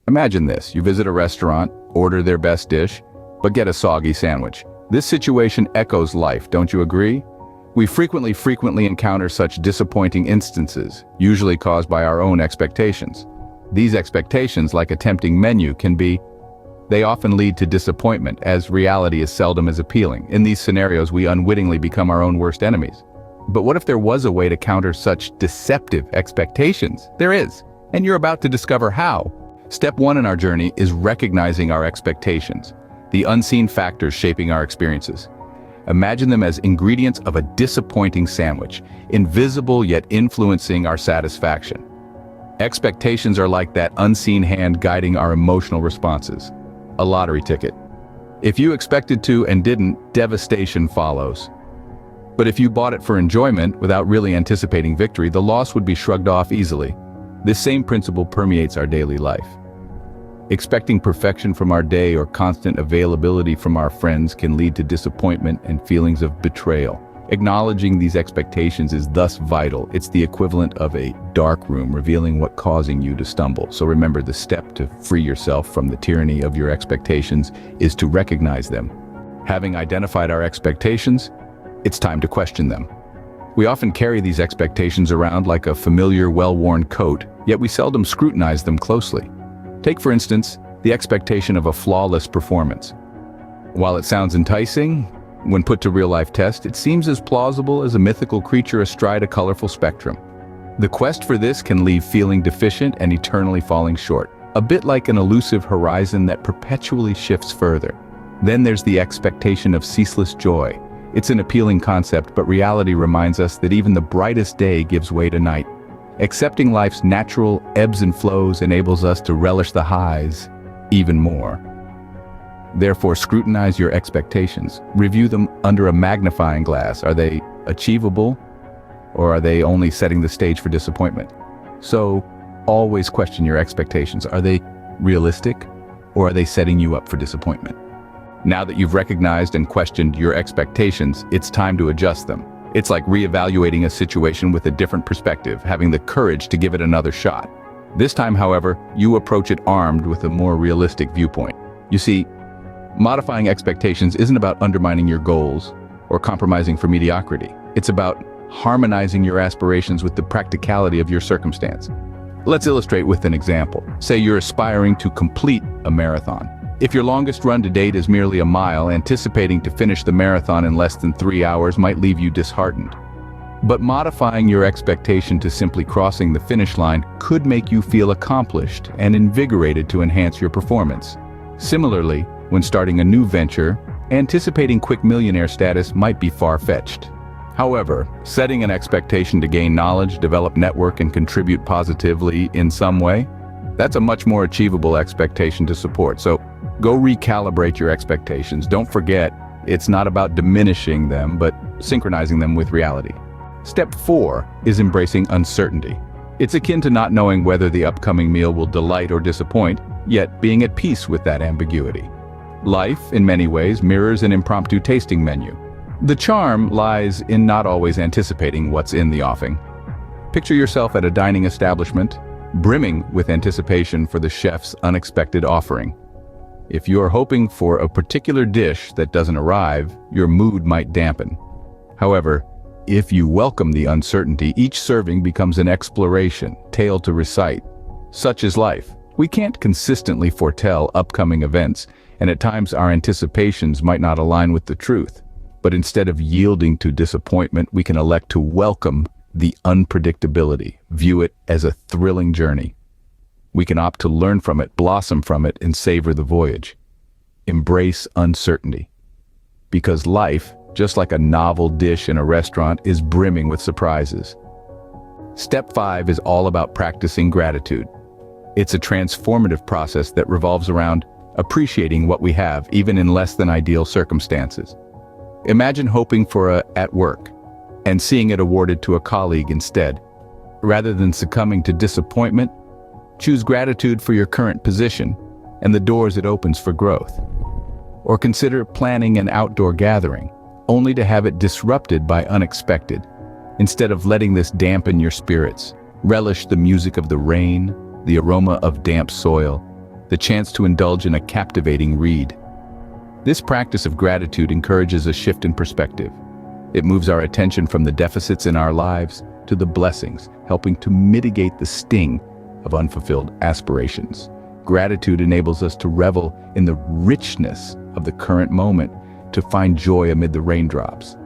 Imagine this, you visit a restaurant, order their best dish, but get a soggy sandwich. This situation echoes life, don't you agree? We frequently encounter such disappointing instances, usually caused by our own expectations. These expectations, like a tempting menu, they often lead to disappointment, as reality is seldom as appealing. In these scenarios, we unwittingly become our own worst enemies. But what if there was a way to counter such deceptive expectations? There is, and you're about to discover how. Step 1 in our journey is recognizing our expectations, the unseen factors shaping our experiences. Imagine them as ingredients of a disappointing sandwich, invisible yet influencing our satisfaction. Expectations are like that unseen hand guiding our emotional responses. A lottery ticket. If you expected to and didn't, devastation follows. But if you bought it for enjoyment without really anticipating victory, the loss would be shrugged off easily. This same principle permeates our daily life. Expecting perfection from our day or constant availability from our friends can lead to disappointment and feelings of betrayal. Acknowledging these expectations is thus vital. It's the equivalent of a dark room revealing what's causing you to stumble. So remember, the step to free yourself from the tyranny of your expectations is to recognize them. Having identified our expectations, it's time to question them. We often carry these expectations around like a familiar, well-worn coat, yet we seldom scrutinize them closely. Take, for instance, the expectation of a flawless performance. While it sounds enticing, when put to real-life test, it seems as plausible as a mythical creature astride a colorful spectrum. The quest for this can leave feeling deficient and eternally falling short, a bit like an elusive horizon that perpetually shifts further. Then there's the expectation of ceaseless joy. It's an appealing concept, but reality reminds us that even the brightest day gives way to night. Accepting life's natural ebbs and flows enables us to relish the highs even more. Therefore, scrutinize your expectations. Review them under a magnifying glass. Are they achievable, or are they only setting the stage for disappointment? So, always question your expectations. Are they realistic, or are they setting you up for disappointment? Now that you've recognized and questioned your expectations, it's time to adjust them. It's like reevaluating a situation with a different perspective, having the courage to give it another shot. This time, however, you approach it armed with a more realistic viewpoint. You see, modifying expectations isn't about undermining your goals or compromising for mediocrity. It's about harmonizing your aspirations with the practicality of your circumstance. Let's illustrate with an example. Say you're aspiring to complete a marathon. If your longest run to date is merely a mile, anticipating to finish the marathon in less than 3 hours might leave you disheartened. But modifying your expectation to simply crossing the finish line could make you feel accomplished and invigorated to enhance your performance. Similarly, when starting a new venture, anticipating quick millionaire status might be far-fetched. However, setting an expectation to gain knowledge, develop network, and contribute positively in some way, that's a much more achievable expectation to support. So, go recalibrate your expectations. Don't forget, it's not about diminishing them, but synchronizing them with reality. Step 4 is embracing uncertainty. It's akin to not knowing whether the upcoming meal will delight or disappoint, yet being at peace with that ambiguity. Life, in many ways, mirrors an impromptu tasting menu. The charm lies in not always anticipating what's in the offing. Picture yourself at a dining establishment, brimming with anticipation for the chef's unexpected offering. If you're hoping for a particular dish that doesn't arrive, your mood might dampen. However, if you welcome the uncertainty, each serving becomes an exploration, tale to recite. Such is life. We can't consistently foretell upcoming events, and at times our anticipations might not align with the truth. But instead of yielding to disappointment, we can elect to welcome the unpredictability, view it as a thrilling journey. We can opt to learn from it, blossom from it, and savor the voyage. Embrace uncertainty. Because life, just like a novel dish in a restaurant, is brimming with surprises. Step 5 is all about practicing gratitude. It's a transformative process that revolves around appreciating what we have, even in less than ideal circumstances. Imagine hoping for at work and seeing it awarded to a colleague instead. Rather than succumbing to disappointment, choose gratitude for your current position and the doors it opens for growth. Or consider planning an outdoor gathering, only to have it disrupted by unexpected. Instead of letting this dampen your spirits, relish the music of the rain, the aroma of damp soil, the chance to indulge in a captivating read. This practice of gratitude encourages a shift in perspective. It moves our attention from the deficits in our lives to the blessings, helping to mitigate the sting of unfulfilled aspirations. Gratitude enables us to revel in the richness of the current moment, to find joy amid the raindrops,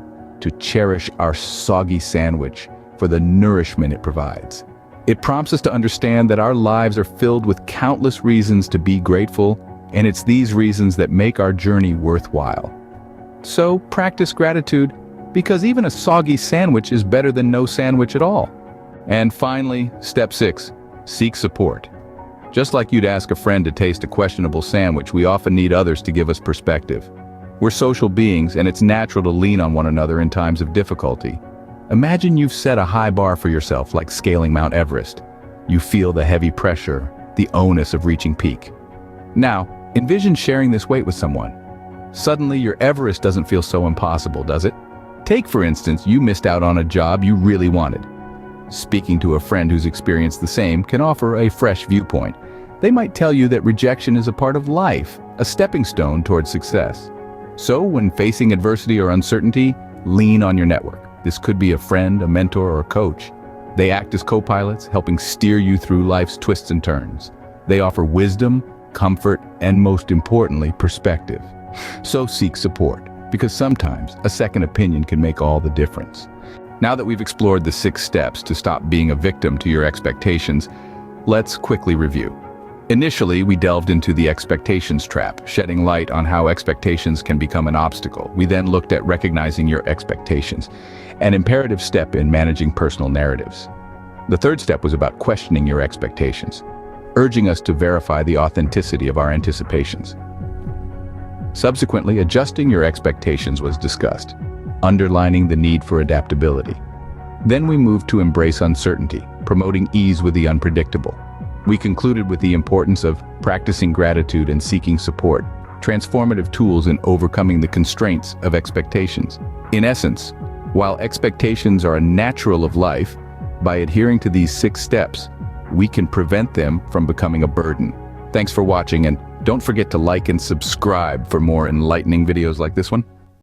to cherish our soggy sandwich for the nourishment it provides. It prompts us to understand that our lives are filled with countless reasons to be grateful, and it's these reasons that make our journey worthwhile. So practice gratitude, because even a soggy sandwich is better than no sandwich at all. And finally, step 6, seek support. Just like you'd ask a friend to taste a questionable sandwich, we often need others to give us perspective. We're social beings, and it's natural to lean on one another in times of difficulty. Imagine you've set a high bar for yourself, like scaling Mount Everest. You feel the heavy pressure, the onus of reaching peak. Now, envision sharing this weight with someone. Suddenly, your Everest doesn't feel so impossible, does it? Take, for instance, you missed out on a job you really wanted. Speaking to a friend who's experienced the same can offer a fresh viewpoint. They might tell you that rejection is a part of life, a stepping stone towards success. So when facing adversity or uncertainty, lean on your network. This could be a friend, a mentor, or a coach. They act as co-pilots, helping steer you through life's twists and turns. They offer wisdom, comfort, and most importantly, perspective. So seek support, because sometimes a second opinion can make all the difference. Now that we've explored the 6 steps to stop being a victim to your expectations, let's quickly review. Initially, we delved into the expectations trap, shedding light on how expectations can become an obstacle. We then looked at recognizing your expectations, an imperative step in managing personal narratives. The 3rd step was about questioning your expectations, urging us to verify the authenticity of our anticipations. Subsequently, adjusting your expectations was discussed, underlining the need for adaptability. Then we moved to embrace uncertainty, promoting ease with the unpredictable. We concluded with the importance of practicing gratitude and seeking support, transformative tools in overcoming the constraints of expectations. In essence, while expectations are a natural of life, by adhering to these 6 steps, we can prevent them from becoming a burden. Thanks for watching, and don't forget to like and subscribe for more enlightening videos like this one.